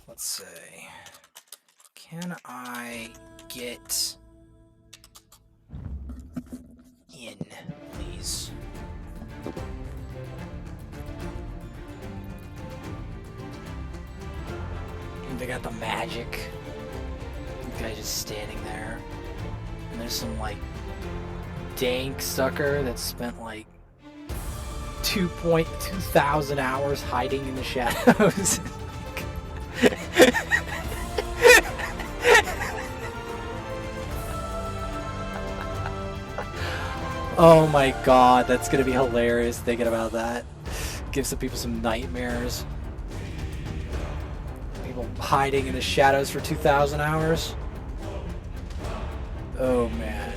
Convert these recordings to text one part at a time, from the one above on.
Let's see. Can I get in, please? And they got the magic. The guy just standing there. And there's some, like, dank sucker that spent, like, 2,200 hours hiding in the shadows. Oh my god, that's gonna be hilarious thinking about that. Give some people some nightmares. People hiding in the shadows for 2,000 hours. Oh man.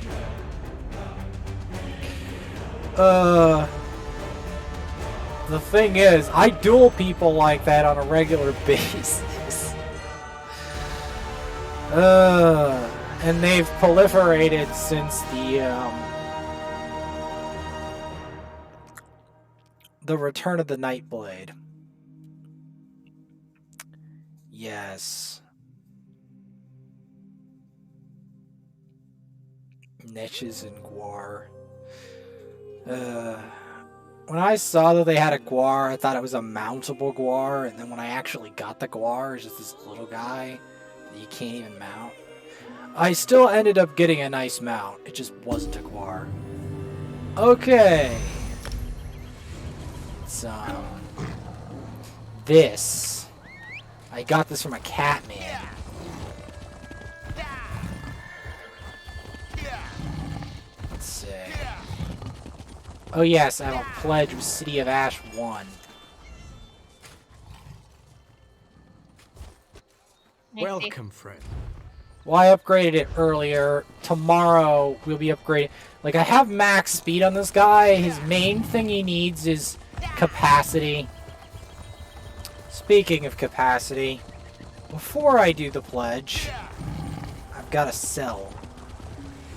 The thing is, I duel people like that on a regular basis. And they've proliferated since the Return of the Nightblade. Yes. Niches and Guar. When I saw that they had a Guar, I thought it was a mountable Guar, and then when I actually got the Guar, it's just this little guy that you can't even mount. I still ended up getting a nice mount. It just wasn't a Guar. Okay. It's, this. I got this from a cat man. Let's see. Oh yes, I have a pledge with City of Ash 1. Welcome, friend. Well, I upgraded it earlier. Tomorrow we'll be upgrading. Like, I have max speed on this guy. His main thing he needs is capacity. Speaking of capacity, before I do the pledge, I've got to sell.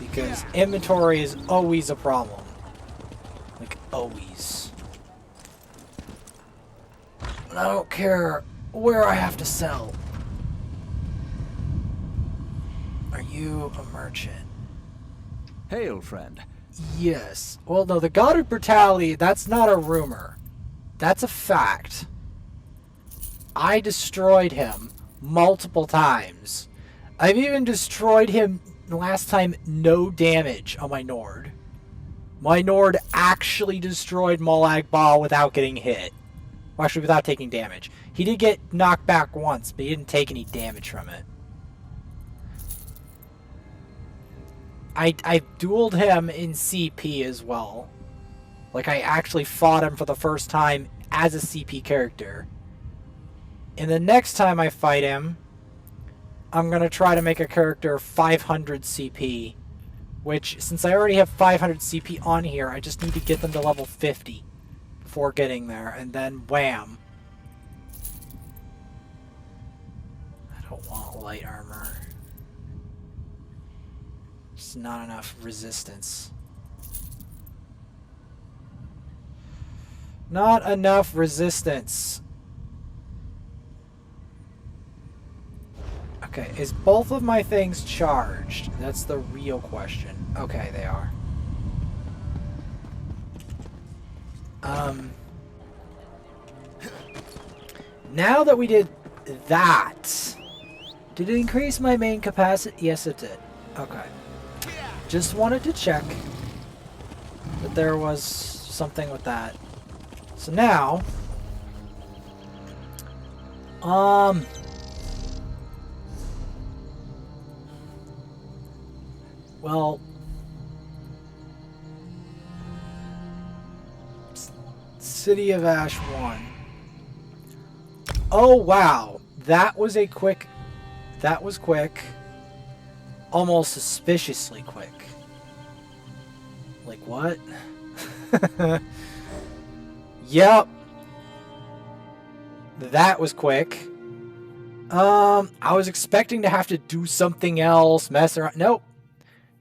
Because inventory is always a problem. Like, always. And I don't care where I have to sell. Are you a merchant? Hail, friend. Yes. Well, no, the God of Brutality, that's not a rumor. That's a fact. I destroyed him multiple times. I've even destroyed him last time, no damage on my Nord. My Nord actually destroyed Molag Bal without getting hit. Well, actually, without taking damage. He did get knocked back once, but he didn't take any damage from it. I dueled him in CP as well. Like, I actually fought him for the first time as a CP character. And the next time I fight him, I'm going to try to make a character 500 CP. Which, since I already have 500 CP on here, I just need to get them to level 50 before getting there. And then, wham. I don't want light armor. It's not enough resistance. Not enough resistance. Okay, is both of my things charged? That's the real question. Okay, they are. Now that we did that, did it increase my main capacity? Yes, it did. Okay. Just wanted to check that there was something with that. So now, well, City of Ash 1. Oh, wow. That was a quick... That was quick. Almost suspiciously quick. Like, what? Yep. That was quick. I was expecting to have to do something else, mess around. Nope.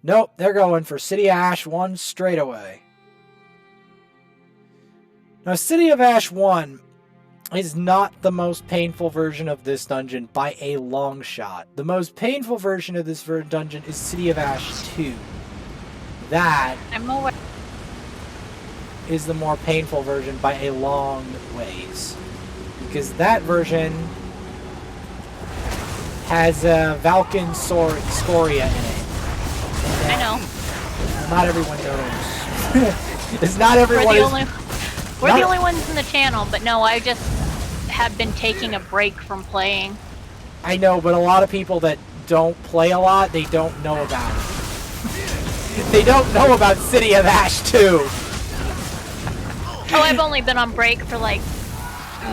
Nope, they're going for City Ash 1 straight away. Now, City of Ash 1, is not the most painful version of this dungeon by a long shot. The most painful version of this dungeon is City of Ash 2. That I'm aware. is the more painful version by a long ways. Because that version has Valken Scoria in it. I know. Not everyone knows. It's not everyone. We're the only ones in the channel, but no, I just have been taking a break from playing. I know, but a lot of people that don't play a lot, they don't know about it. They don't know about City of Ash 2. Oh, I've only been on break for like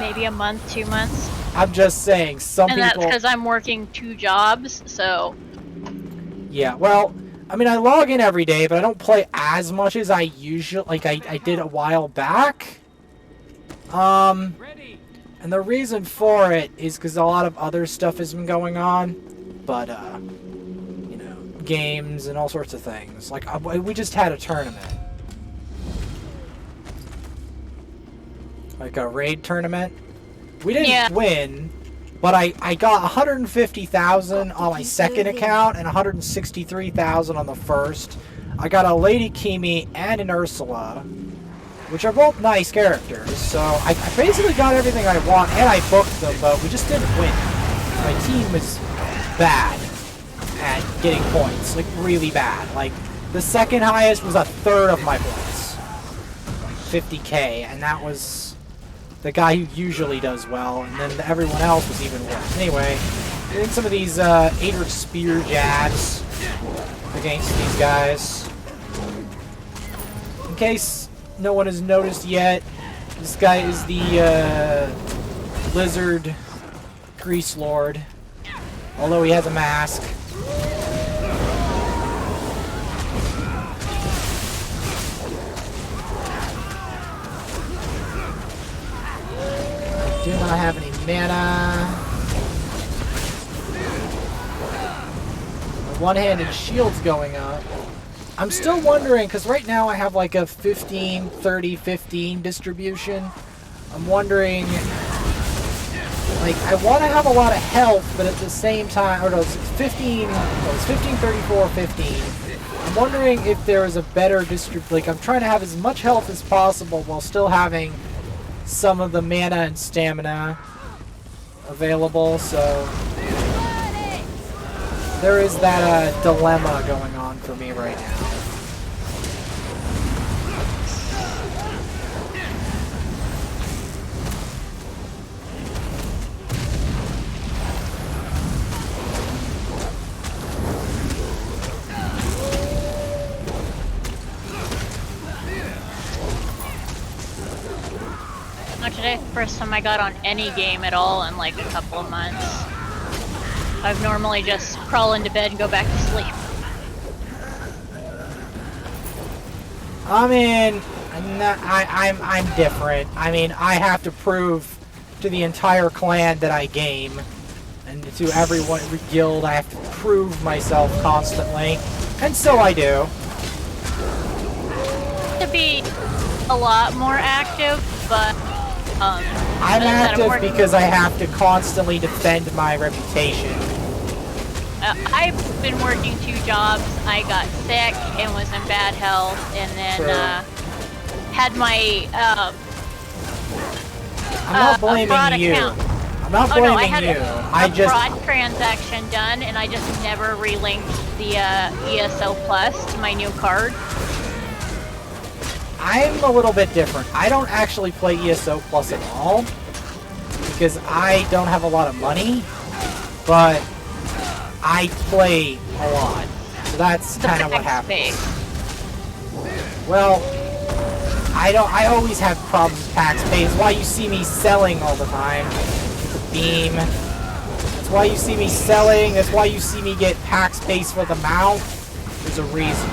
maybe a month, 2 months. I'm just saying, some And people... that's because I'm working 2 jobs, so... Yeah, well, I mean, I log in every day, but I don't play as much as I usually... Like, I did a while back. And the reason for it is because a lot of other stuff has been going on. But, you know, games and all sorts of things. Like, we just had a tournament. Like a raid tournament. We didn't win, but I got 150,000 on my second account and 163,000 on the first. I got a Lady Kimi and an Ursula, which are both nice characters. So I basically got everything I want, and I booked them, but we just didn't win. My team was bad at getting points, like really bad. Like the second highest was a third of my points, like 50k, and that was the guy who usually does well, and then everyone else was even worse. Anyway, doing some of these Adric spear jabs against these guys. In case no one has noticed yet, this guy is the Lizard Grease Lord, although he has a mask. Do not have any mana. My one-handed shield's going up. I'm still wondering, because right now I have like a 15, 30, 15 distribution. I'm wondering, like, I want to have a lot of health, but at the same time, or no, it's 15, no, it's 15, 34, 15. I'm wondering if there is a better like, I'm trying to have as much health as possible while still having some of the mana and stamina available, so there is that dilemma going on for me right now. Today, first time I got on any game at all in like a couple of months. I've normally just crawl into bed and go back to sleep. I mean, I'm different. I mean, I have to prove to the entire clan that I game, and to everyone, every guild, I have to prove myself constantly, and so I do. To be a lot more active, but I'm active because I have to constantly defend my reputation. I've been working 2 jobs. I got sick and was in bad health, and then had my I'm not blaming you. Account. I'm not blaming I had you. a fraud transaction done, and I just never relinked the ESO Plus to my new card. I'm a little bit different. I don't actually play ESO Plus at all because I don't have a lot of money, but I play a lot. So that's kind of what happens. Well, I always have problems with PAX pay. It's why you see me selling all the time. The beam. That's why you see me selling. That's why you see me get PAX space for the mouth. There's a reason.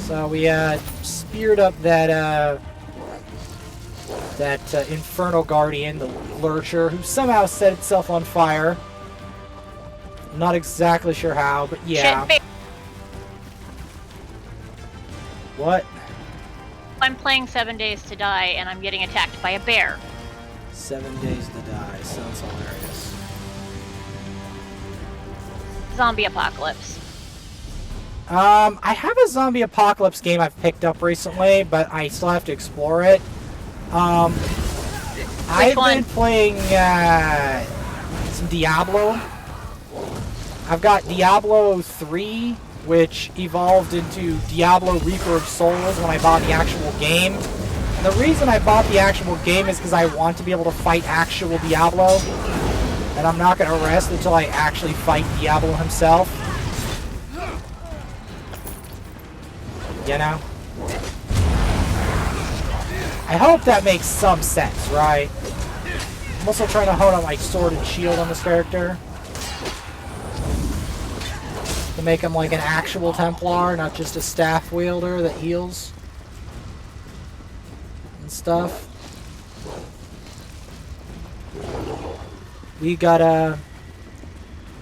So we speared up that Infernal Guardian, the Lurcher, who somehow set itself on fire. I'm not exactly sure how, but yeah. What? I'm playing playing 7 Days to Die, and I'm getting attacked by a bear. 7 Days to Die. Sounds hilarious. Zombie apocalypse. I have a zombie apocalypse game I've picked up recently, but I still have to explore it. I've been playing some Diablo. I've got Diablo 3, which evolved into Diablo Reaper of Souls when I bought the actual game. And the reason I bought the actual game is because I want to be able to fight actual Diablo. And I'm not going to rest until I actually fight Diablo himself. You know? I hope that makes some sense, right? I'm also trying to hone on my sword and shield on this character. To make him like an actual Templar, not just a staff wielder that heals. And stuff. We got,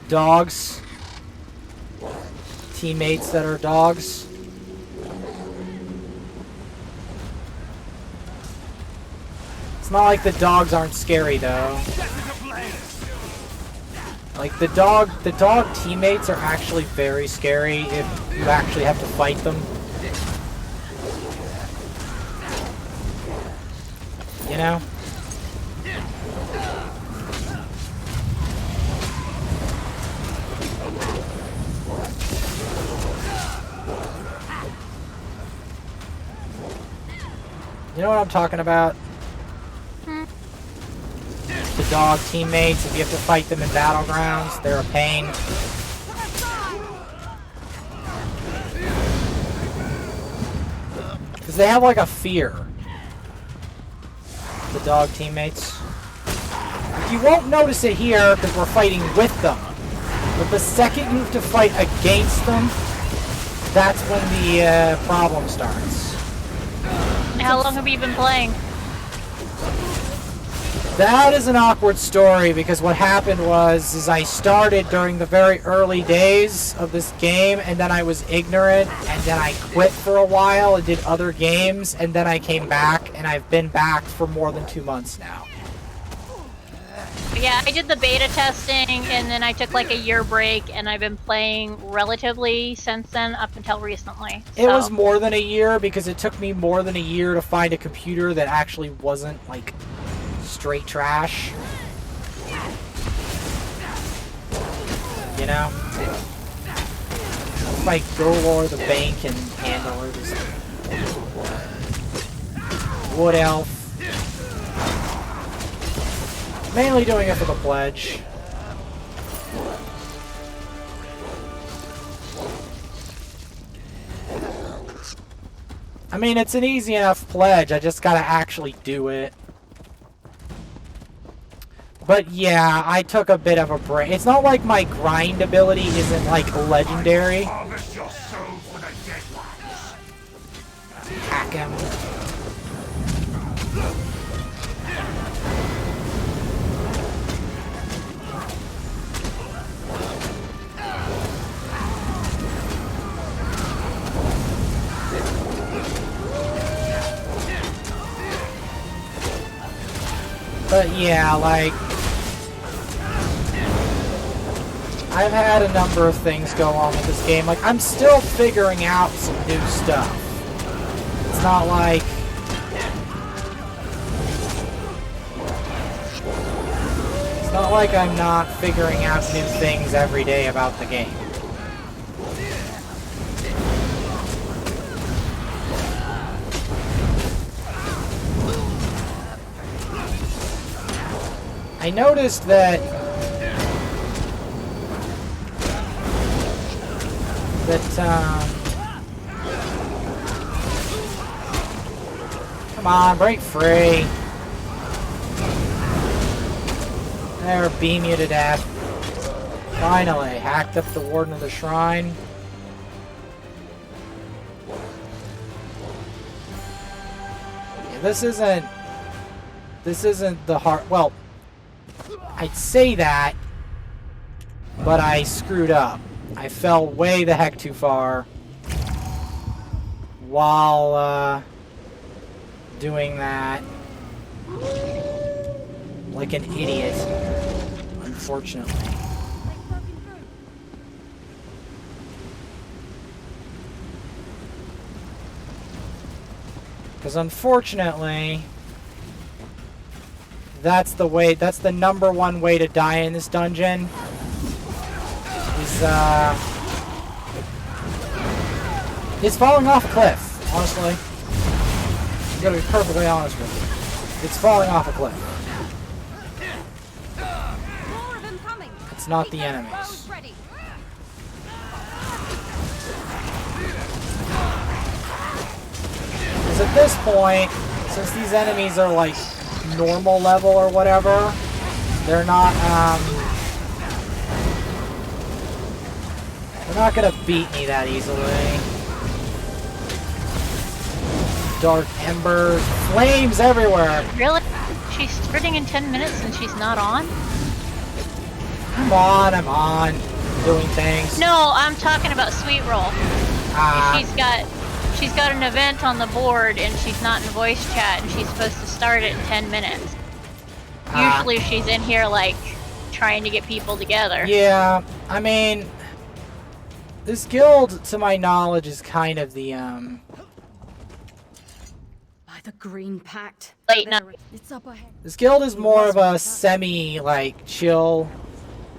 dogs. Teammates that are dogs. It's not like the dogs aren't scary though. Like the dog teammates are actually very scary if you actually have to fight them. You know? You know what I'm talking about? The dog teammates, if you have to fight them in battlegrounds, they're a pain. Because they have like a fear. The dog teammates. You won't notice it here because we're fighting with them. But the second you have to fight against them, that's when the problem starts. How long have you been playing? That is an awkward story because what happened was I started during the very early days of this game and then I was ignorant and then I quit for a while and did other games and then I came back and I've been back for more than 2 months now. Yeah, I did the beta testing and then I took like a year break and I've been playing relatively since then up until recently. It was more than a year because it took me more than a year to find a computer that actually wasn't like straight trash. You know? Like Golor the Bank and Handler. Wood Elf. Mainly doing it for the pledge. I mean, it's an easy enough pledge. I just gotta actually do it. But yeah, I took a bit of a break. It's not like my grind ability isn't like legendary. Hack him. But yeah, like, I've had a number of things go on with this game. Like, I'm still figuring out some new stuff. It's not like... It's not like I'm not figuring out new things every day about the game. I noticed that come on, break free. There, beam you to death. Finally, hacked up the Warden of the Shrine. Yeah, this isn't the hard, well, I'd say that, but I screwed up. I fell way the heck too far while doing that like an idiot, unfortunately. Because unfortunately, that's the way, that's the #1 way to die in this dungeon. Is falling off a cliff, honestly. I'm gonna be perfectly honest with you. It's falling off a cliff. It's not the enemies. Because at this point, since these enemies are like normal level or whatever, they're not gonna beat me that easily. Dark embers, flames everywhere. Really? She's starting in 10 minutes and she's not on? I'm on. Doing things. No, I'm talking about Sweet Roll. She's got an event on the board and she's not in voice chat and she's supposed to start it in 10 minutes. Usually she's in here like trying to get people together. Yeah, I mean, this guild, to my knowledge, is kind of the By the Green Pact. Late night. It's up ahead. This guild is more of a semi, like, chill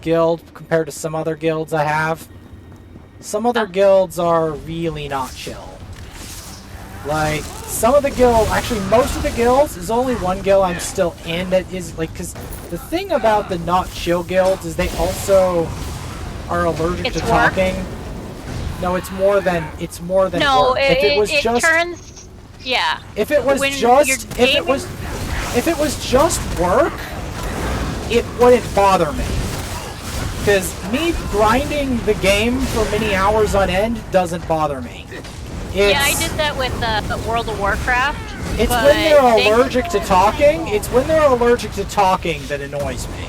guild compared to some other guilds I have. Some other guilds are really not chill. Like, some of the guilds, actually most of the guilds, there's only one guild I'm still in that is, like, because the thing about the not chill guilds is they also are allergic to talking. No, it's more than no, work. If it was just turns, yeah. If it was if it was just work, it wouldn't bother me. Because me grinding the game for many hours on end doesn't bother me. Yeah, I did that with World of Warcraft. It's when they're allergic to talking. It's when they're allergic to talking that annoys me.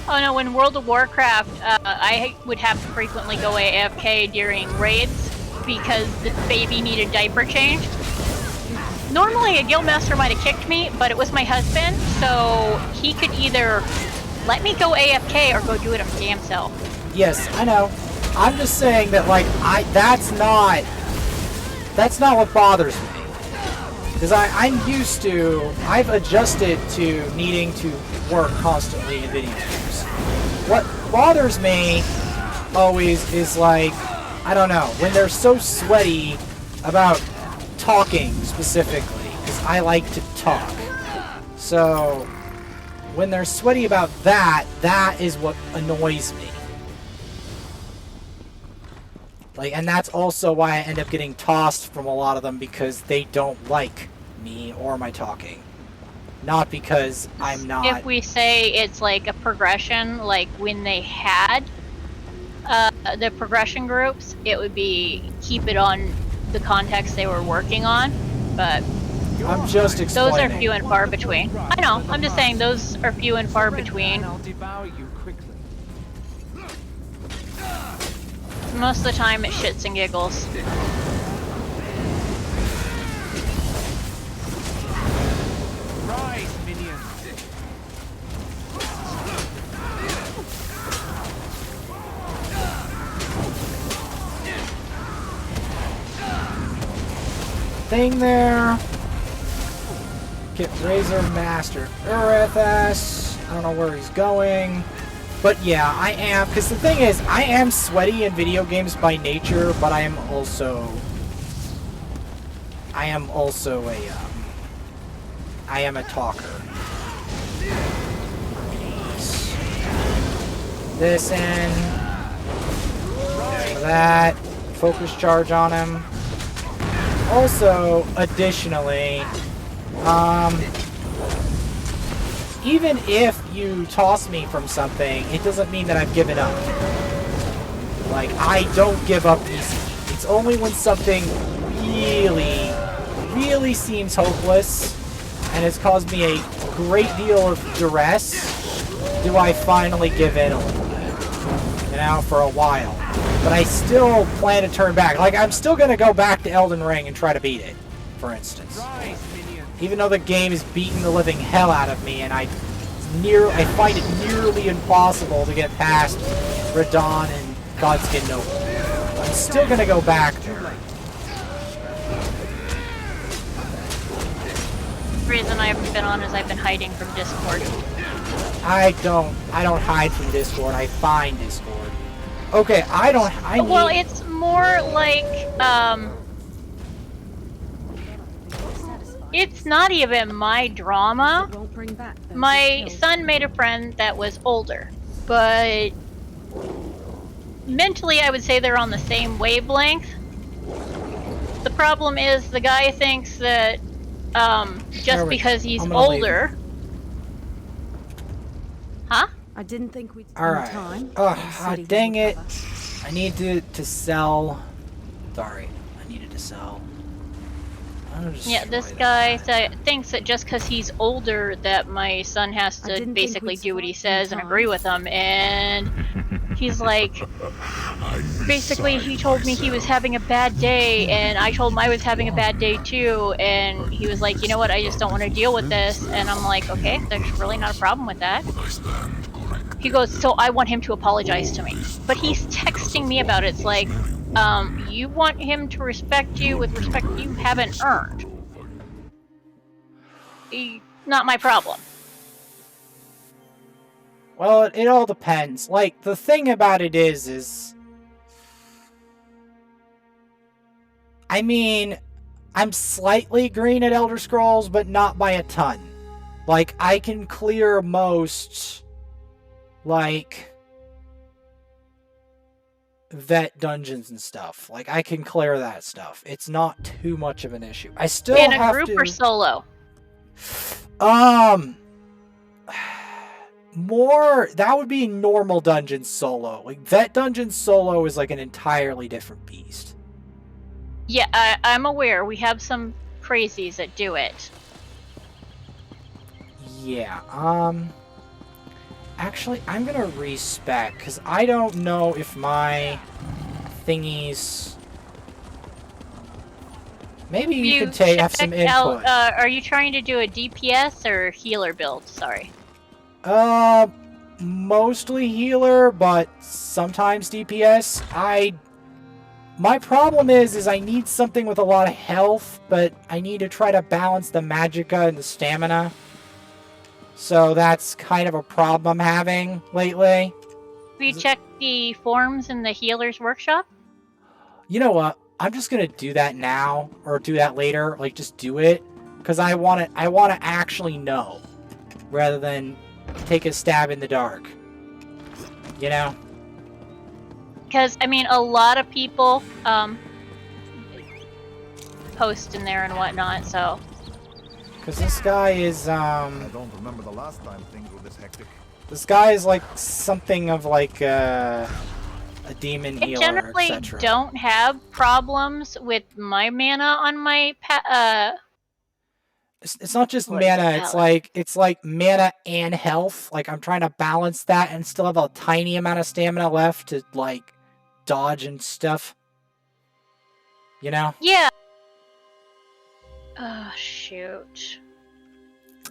Oh no, in World of Warcraft, I would have to frequently go AFK during raids because the baby needed diaper changed. Normally a guildmaster might have kicked me, but it was my husband, so he could either let me go AFK or go do it damn self. Yes, I know. I'm just saying that, like, that's not what bothers me. Because I've adjusted to needing to work constantly in video games. What bothers me always is, like, I don't know, when they're so sweaty about talking specifically, because I like to talk. So, when they're sweaty about that, that is what annoys me. Like, and that's also why I end up getting tossed from a lot of them, because they don't like me or my talking. Not because I'm not... If we say it's like a progression, like when they had the progression groups, it would be keep it on the context they were working on, but... I'm just explaining. Those are few and far between. I know, I'm just saying those are few and far between. I'll devour you quickly. Most of the time it's shits and giggles. Rise, minions. Thing there. Get Razor Master Urethus. I don't know where he's going. But yeah, I am, because the thing is, I am sweaty in video games by nature, but I am also a talker. This in. That. Focus charge on him. Also, additionally, even if you toss me from something, it doesn't mean that I've given up. Like, I don't give up easy. It's only when something really, really seems hopeless and has caused me a great deal of duress do I finally give in a little bit. You know, for a while. But I still plan to turn back. Like, I'm still gonna go back to Elden Ring and try to beat it. for instance. Rise, minions. Even though the game is beating the living hell out of me, and I find it nearly impossible to get past Radon and Godskin Noble. I'm still gonna go back there. The reason I haven't been on is I've been hiding from Discord. I don't hide from Discord, I find Discord. Okay, Well, it's more like, it's not even my drama. It won't bring back those My killed. son made a friend that was older, but mentally I would say they're on the same wavelength. The problem is the guy thinks that just because he's I'm gonna leave. older. Huh? I didn't think we'd spend Alright. time. Ugh, in the city dang it. together. I need to sell. Sorry, I needed to sell. I'm gonna Yeah, this destroy guy that. thinks that just because he's older that my son has I to didn't think basically we'd do what he spend says and time. agree with him, and he's like, basically he told me he was having a bad day, and I told him I was having a bad day too, and he was like, you know what, I just don't want to deal with this, and I'm like, okay, there's really not a problem with that. He goes, so I want him to apologize to me. But he's texting me about it. It's like, you want him to respect you with respect you haven't earned. Not my problem. Well, it all depends. Like, the thing about it is... I mean, I'm slightly green at Elder Scrolls, but not by a ton. Like, I can clear most, like, vet dungeons and stuff. Like, I can clear that stuff. It's not too much of an issue. I still In a have group to... or solo? More, that would be normal dungeon solo. Like, vet dungeon solo is like an entirely different beast. Yeah, I'm aware. We have some crazies that do it. Yeah, actually, I'm gonna respec, because I don't know if my thingies... Maybe you could have some checked out, input. are you trying to do a DPS or healer build? Sorry. Mostly healer, but sometimes DPS. My problem is I need something with a lot of health, but I need to try to balance the magicka and the stamina. So that's kind of a problem I'm having lately. Have you checked the forms in the healer's workshop? You know what? I'm just gonna do that now, or do that later. Like, just do it, because I want to actually know, rather than take a stab in the dark. You know? Because, I mean, a lot of people post in there and whatnot, so... Because this guy is, I don't remember the last time things were this hectic. this guy is like something of like a demon I healer, generally etc. don't have problems with my mana on my It's not just What is mana, it, it's like mana and health. Like, I'm trying to balance that and still have a tiny amount of stamina left to, like, dodge and stuff. You know? Yeah. Oh, shoot.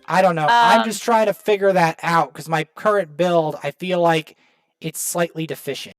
I don't know. I'm just trying to figure that out, because my current build, I feel like it's slightly deficient.